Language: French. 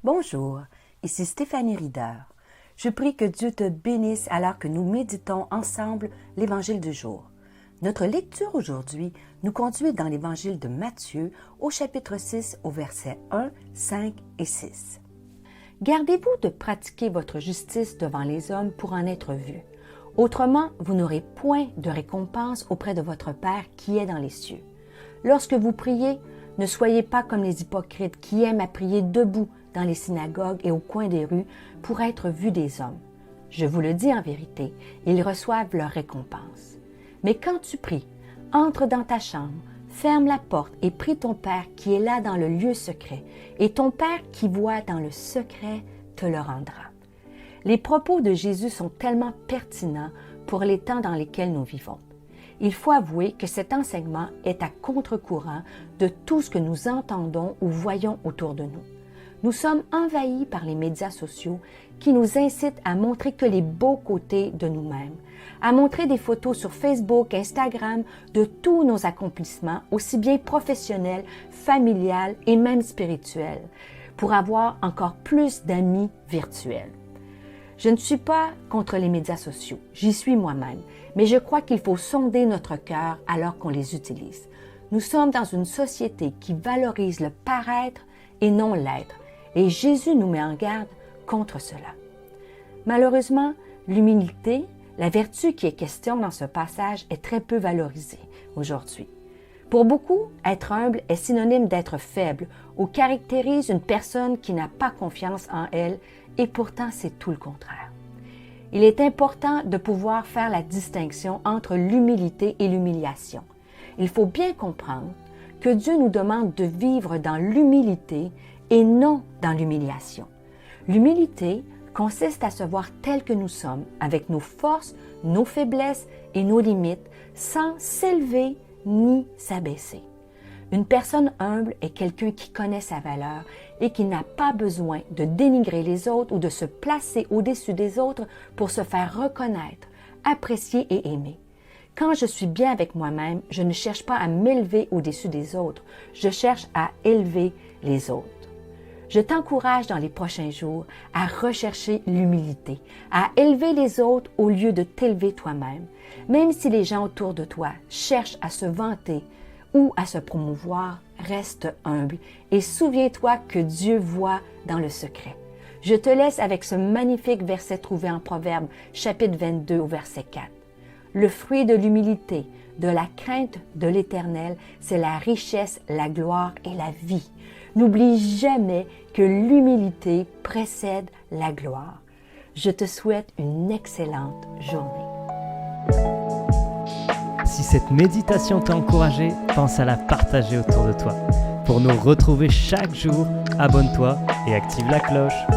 Bonjour, ici Stéphanie Rieder. Je prie que Dieu te bénisse alors que nous méditons ensemble l'Évangile du jour. Notre lecture aujourd'hui nous conduit dans l'Évangile de Matthieu au chapitre 6 au verset 1, 5 et 6. Gardez-vous de pratiquer votre justice devant les hommes pour en être vus. Autrement, vous n'aurez point de récompense auprès de votre Père qui est dans les cieux. Lorsque vous priez, ne soyez pas comme les hypocrites qui aiment à prier debout dans les synagogues et au coin des rues pour être vus des hommes. Je vous le dis en vérité, ils reçoivent leur récompense. Mais quand tu pries, entre dans ta chambre, ferme la porte et prie ton Père qui est là dans le lieu secret, et ton Père qui voit dans le secret te le rendra. Les propos de Jésus sont tellement pertinents pour les temps dans lesquels nous vivons. Il faut avouer que cet enseignement est à contre-courant de tout ce que nous entendons ou voyons autour de nous. Nous sommes envahis par les médias sociaux qui nous incitent à montrer que les beaux côtés de nous-mêmes, à montrer des photos sur Facebook, Instagram de tous nos accomplissements, aussi bien professionnels, familiales et même spirituels, pour avoir encore plus d'amis virtuels. Je ne suis pas contre les médias sociaux, j'y suis moi-même, mais je crois qu'il faut sonder notre cœur alors qu'on les utilise. Nous sommes dans une société qui valorise le paraître et non l'être, et Jésus nous met en garde contre cela. Malheureusement, l'humilité, la vertu qui est question dans ce passage, est très peu valorisée aujourd'hui. Pour beaucoup, être humble est synonyme d'être faible ou caractérise une personne qui n'a pas confiance en elle, et pourtant c'est tout le contraire. Il est important de pouvoir faire la distinction entre l'humilité et l'humiliation. Il faut bien comprendre que Dieu nous demande de vivre dans l'humilité et non dans l'humiliation. L'humilité consiste à se voir tel que nous sommes, avec nos forces, nos faiblesses et nos limites, sans s'élever ni s'abaisser. Une personne humble est quelqu'un qui connaît sa valeur et qui n'a pas besoin de dénigrer les autres ou de se placer au-dessus des autres pour se faire reconnaître, apprécier et aimer. Quand je suis bien avec moi-même, je ne cherche pas à m'élever au-dessus des autres, je cherche à élever les autres. Je t'encourage dans les prochains jours à rechercher l'humilité, à élever les autres au lieu de t'élever toi-même, même si les gens autour de toi cherchent à se vanter ou à se promouvoir, reste humble et souviens-toi que Dieu voit dans le secret. Je te laisse avec ce magnifique verset trouvé en Proverbes, chapitre 22 au verset 4. Le fruit de l'humilité, de la crainte de l'Éternel, c'est la richesse, la gloire et la vie. N'oublie jamais que l'humilité précède la gloire. Je te souhaite une excellente journée. Si cette méditation t'a encouragé, pense à la partager autour de toi. Pour nous retrouver chaque jour, abonne-toi et active la cloche.